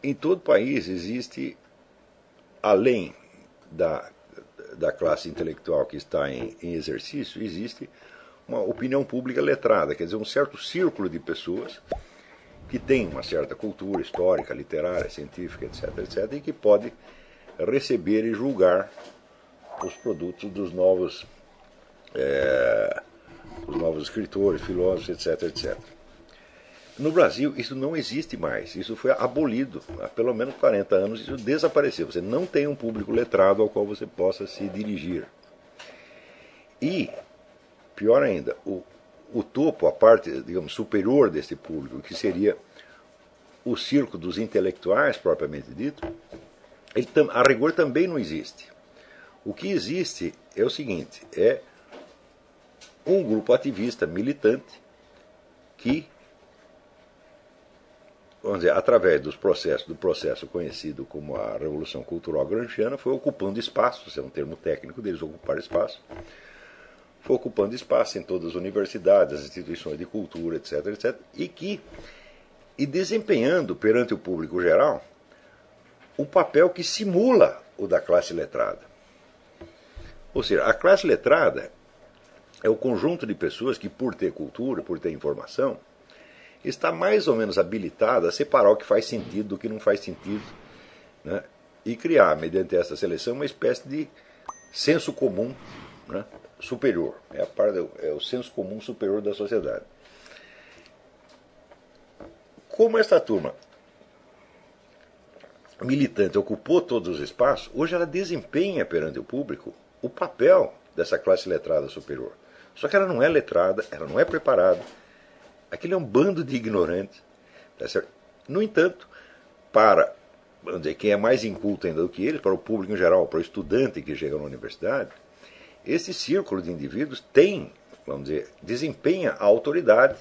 em todo país existe, além da classe intelectual que está em exercício, existe uma opinião pública letrada, quer dizer, um certo círculo de pessoas que tem uma certa cultura histórica, literária, científica, etc., etc., e que pode receber e julgar os produtos dos novos escritores, filósofos, etc., etc. No Brasil, isso não existe mais. Isso foi abolido. Há pelo menos 40 anos isso desapareceu. Você não tem um público letrado ao qual você possa se dirigir. E, pior ainda, o topo, a parte, digamos, superior desse público, que seria o círculo dos intelectuais, propriamente dito, ele, a rigor também não existe. O que existe é o seguinte, é um grupo ativista, militante, que, vamos dizer, através do processo conhecido como a Revolução Cultural Gramsciana, foi ocupando espaço, esse é um termo técnico deles, ocupar espaço, foi ocupando espaço em todas as universidades, as instituições de cultura, etc., etc., e desempenhando perante o público geral um papel que simula o da classe letrada. Ou seja, a classe letrada é o conjunto de pessoas que, por ter cultura, por ter informação, está mais ou menos habilitada a separar o que faz sentido do que não faz sentido, né? E criar, mediante essa seleção, uma espécie de senso comum, né, superior. É o senso comum superior da sociedade. Como esta turma militante ocupou todos os espaços, hoje ela desempenha perante o público o papel dessa classe letrada superior. Só que ela não é letrada, ela não é preparada. Aquilo é um bando de ignorantes. Tá certo? No entanto, para, vamos dizer, quem é mais inculto ainda do que eles, para o público em geral, para o estudante que chega na universidade, esse círculo de indivíduos tem, vamos dizer, desempenha a autoridade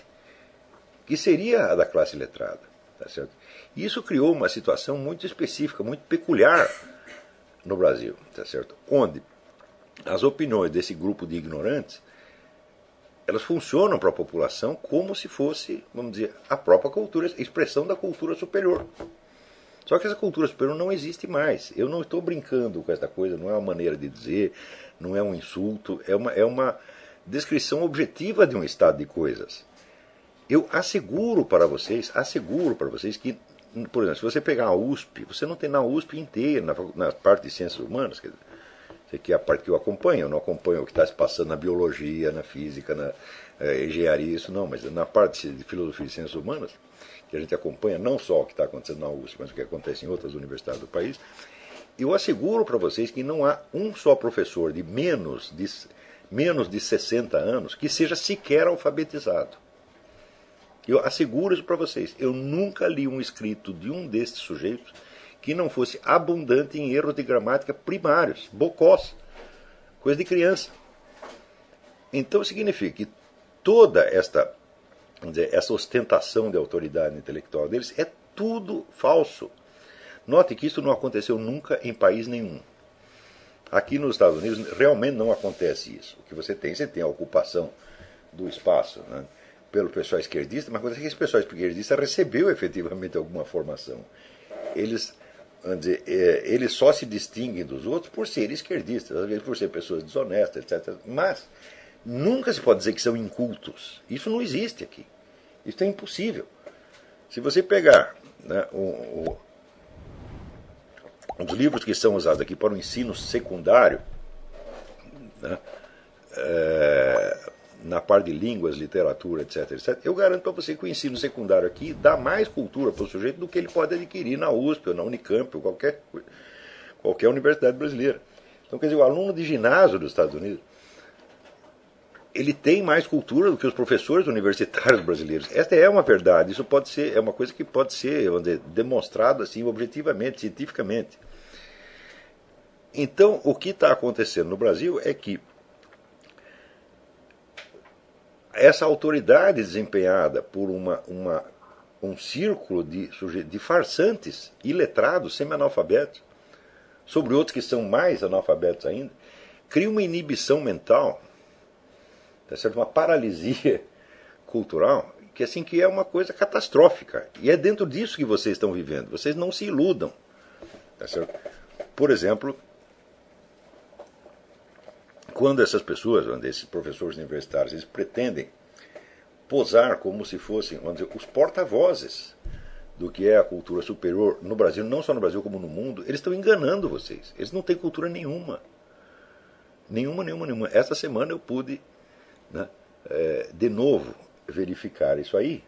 que seria a da classe letrada. Tá certo? E isso criou uma situação muito específica, muito peculiar no Brasil, tá certo? Onde as opiniões desse grupo de ignorantes elas funcionam para a população como se fosse, vamos dizer, a própria cultura, a expressão da cultura superior. Só que essa cultura superior não existe mais. Eu não estou brincando com essa coisa, não é uma maneira de dizer, não é um insulto, é uma descrição objetiva de um estado de coisas. Eu asseguro para vocês que, por exemplo, se você pegar a USP, você não tem na USP inteira, na parte de ciências humanas, quer dizer, que é a parte que eu acompanho, eu não acompanho o que está se passando na biologia, na física, na engenharia, isso não, mas na parte de filosofia e ciências humanas, que a gente acompanha não só o que está acontecendo na USP, mas o que acontece em outras universidades do país, eu asseguro para vocês que não há um só professor de menos de 60 anos que seja sequer alfabetizado. Eu asseguro isso para vocês. Eu nunca li um escrito de um desses sujeitos que não fosse abundante em erros de gramática primários, bocós, coisa de criança. Então significa que toda esta ostentação de autoridade intelectual deles é tudo falso. Note que isso não aconteceu nunca em país nenhum. Aqui nos Estados Unidos realmente não acontece isso. O que você tem a ocupação do espaço, né, pelo pessoal esquerdista, mas quando esse pessoal esquerdista recebeu efetivamente alguma formação. Eles só se distinguem dos outros por serem esquerdistas, às vezes por ser pessoas desonestas, etc. Mas nunca se pode dizer que são incultos. Isso não existe aqui. Isso é impossível. Se você pegar, né, um dos livros que são usados aqui para o ensino secundário, né, na parte de línguas, literatura, etc., etc., eu garanto para você que o ensino secundário aqui dá mais cultura para o sujeito do que ele pode adquirir na USP, ou na Unicamp, ou qualquer universidade brasileira. Então, quer dizer, o aluno de ginásio dos Estados Unidos, ele tem mais cultura do que os professores universitários brasileiros. Esta é uma verdade, isso é uma coisa que pode ser, vamos dizer, demonstrado assim, objetivamente, cientificamente. Então, o que está acontecendo no Brasil é que essa autoridade desempenhada por um círculo de farsantes, iletrados, semi-analfabetos, sobre outros que são mais analfabetos ainda, cria uma inibição mental, tá certo? Uma paralisia cultural, que assim que é uma coisa catastrófica. E é dentro disso que vocês estão vivendo. Vocês não se iludam. Tá certo? Por exemplo, quando essas pessoas, esses professores universitários, eles pretendem posar como se fossem, vamos dizer, os porta-vozes do que é a cultura superior no Brasil, não só no Brasil como no mundo, eles estão enganando vocês. Eles não têm cultura nenhuma. Nenhuma. Essa semana eu pude, né, de novo verificar isso aí,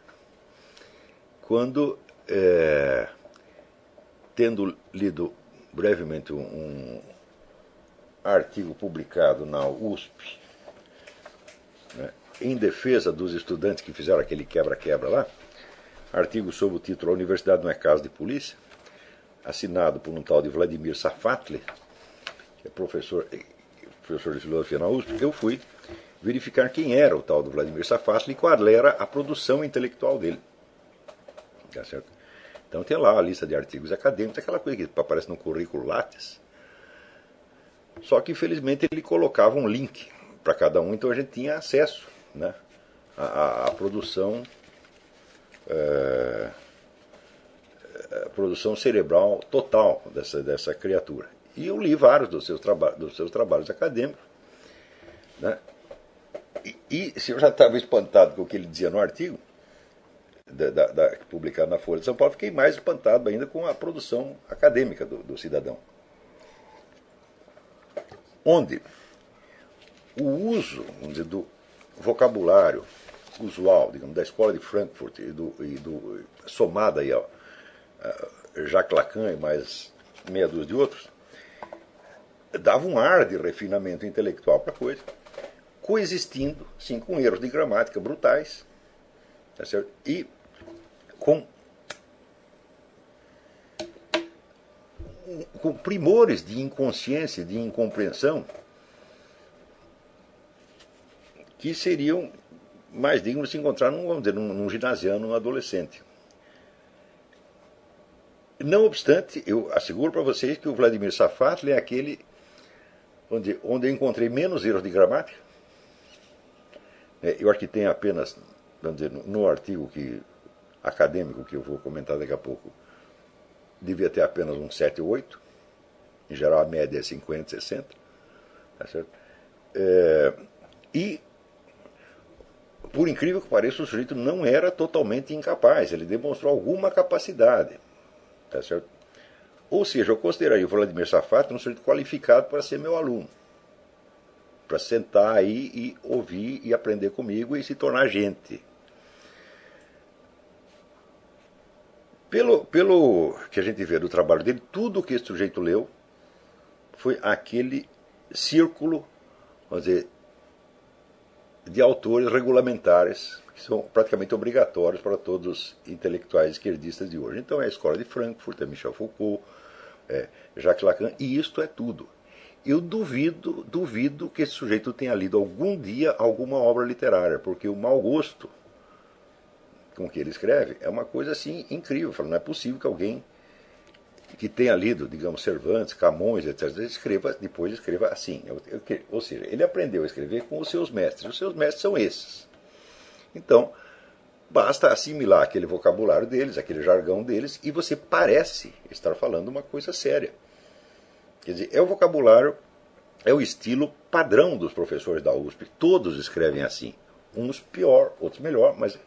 quando, tendo lido brevemente um artigo publicado na USP, né, em defesa dos estudantes que fizeram aquele quebra-quebra lá, artigo sob o título A Universidade não é Casa de Polícia, assinado por um tal de Vladimir Safatli, que é professor de filosofia na USP. Eu fui verificar quem era o tal do Vladimir Safatli e qual era a produção intelectual dele. Tá certo? Então tem lá a lista de artigos acadêmicos, aquela coisa que aparece no currículo Lattes. Só que infelizmente ele colocava um link para cada um, então a gente tinha acesso, né, à produção, a produção cerebral total dessa criatura. E eu li vários dos seus trabalhos acadêmicos, né? E se eu já estava espantado com o que ele dizia no artigo, publicado na Folha de São Paulo, fiquei mais espantado ainda com a produção acadêmica do cidadão. Onde o uso, vamos dizer, do vocabulário usual, digamos, da escola de Frankfurt somada aí, ó, Jacques Lacan e mais meia dúzia de outros, dava um ar de refinamento intelectual para a coisa, coexistindo, sim, com erros de gramática brutais, tá certo? E com primores de inconsciência, de incompreensão, que seriam mais dignos de se encontrar vamos dizer, num ginasiano, num adolescente. Não obstante, eu asseguro para vocês que o Vladimir Safatli é aquele onde eu encontrei menos erros de gramática. Eu acho que tem apenas, vamos dizer, no artigo acadêmico que eu vou comentar daqui a pouco, devia ter apenas um 7 ou 8. Em geral a média é 50, 60. Tá certo? E, por incrível que pareça, o sujeito não era totalmente incapaz, ele demonstrou alguma capacidade. Tá certo? Ou seja, eu consideraria o Vladimir Safatli um sujeito qualificado para ser meu aluno, para sentar aí e ouvir e aprender comigo e se tornar gente. Pelo que a gente vê do trabalho dele, tudo que esse sujeito leu foi aquele círculo, vamos dizer, de autores regulamentares que são praticamente obrigatórios para todos os intelectuais esquerdistas de hoje. Então é a escola de Frankfurt, é Michel Foucault, Jacques Lacan, e isto é tudo. Eu duvido que esse sujeito tenha lido algum dia alguma obra literária, porque o mau gosto com que ele escreve é uma coisa assim incrível. Não é possível que alguém que tenha lido, digamos, Cervantes, Camões, etc., depois escreva assim. Ou seja, ele aprendeu a escrever com os seus mestres. Os seus mestres são esses. Então, basta assimilar aquele vocabulário deles, aquele jargão deles, e você parece estar falando uma coisa séria. Quer dizer, é o vocabulário, é o estilo padrão dos professores da USP. Todos escrevem assim. Uns pior, outros melhor, mas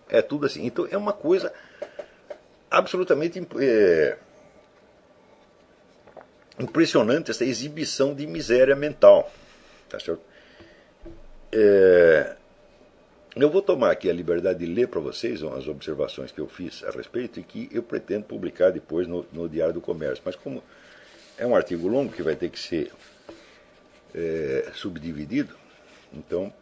é tudo assim. Então, é uma coisa absolutamente impressionante essa exibição de miséria mental. Tá certo? Eu vou tomar aqui a liberdade de ler para vocês as observações que eu fiz a respeito e que eu pretendo publicar depois no Diário do Comércio. Mas como é um artigo longo que vai ter que ser subdividido, então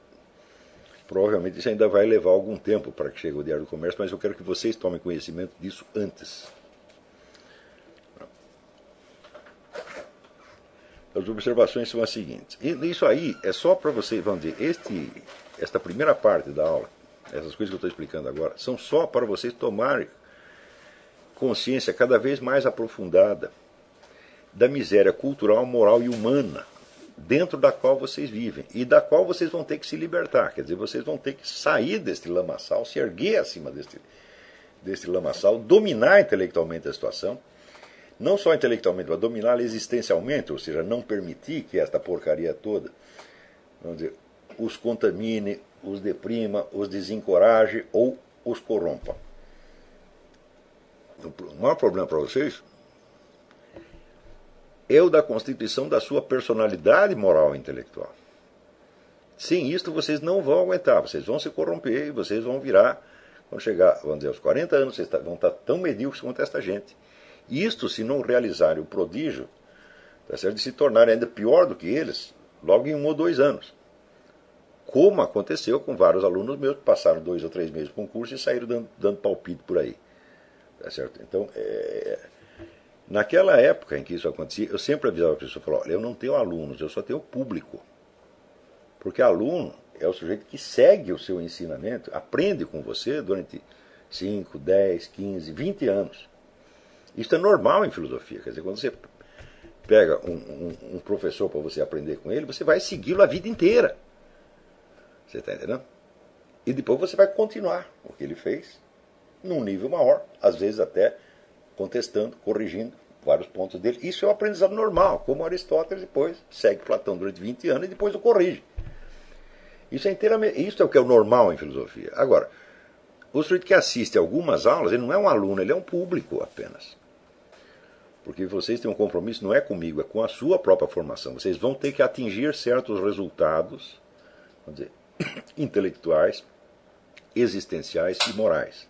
provavelmente isso ainda vai levar algum tempo para que chegue ao Diário do Comércio, mas eu quero que vocês tomem conhecimento disso antes. As observações são as seguintes. E isso aí é só para vocês, vamos dizer, esta primeira parte da aula, essas coisas que eu estou explicando agora, são só para vocês tomarem consciência cada vez mais aprofundada da miséria cultural, moral e humana dentro da qual vocês vivem e da qual vocês vão ter que se libertar. Quer dizer, vocês vão ter que sair deste lamaçal, se erguer acima deste lamaçal, dominar intelectualmente a situação, não só intelectualmente, mas dominá-la existencialmente, ou seja, não permitir que esta porcaria toda, vamos dizer, os contamine, os deprima, os desencoraje ou os corrompa. O maior problema para vocês é o da constituição da sua personalidade moral e intelectual. Sem isto vocês não vão aguentar, vocês vão se corromper e vocês vão virar, quando chegar, vamos dizer, aos 40 anos, vocês vão estar tão medíocres quanto esta gente. Isto se não realizarem o prodígio, tá certo, de se tornarem ainda pior do que eles, logo em 1 ou 2 anos. Como aconteceu com vários alunos meus que passaram 2 ou 3 meses de concurso e saíram dando palpite por aí. Tá certo? Então, naquela época em que isso acontecia, eu sempre avisava a pessoa, falava, olha, eu não tenho alunos, eu só tenho público. Porque aluno é o sujeito que segue o seu ensinamento, aprende com você durante 5, 10, 15, 20 anos. Isso é normal em filosofia. Quer dizer, quando você pega um professor para você aprender com ele, você vai segui-lo a vida inteira. Você está entendendo? E depois você vai continuar o que ele fez num nível maior, às vezes até contestando, corrigindo vários pontos dele. Isso é um aprendizado normal, como Aristóteles depois segue Platão durante 20 anos e depois o corrige. Isso é inteiramente, isso é o que é o normal em filosofia. Agora, o sujeito que assiste a algumas aulas, ele não é um aluno, ele é um público apenas. Porque vocês têm um compromisso, não é comigo, é com a sua própria formação. Vocês vão ter que atingir certos resultados, vamos dizer, intelectuais, existenciais e morais.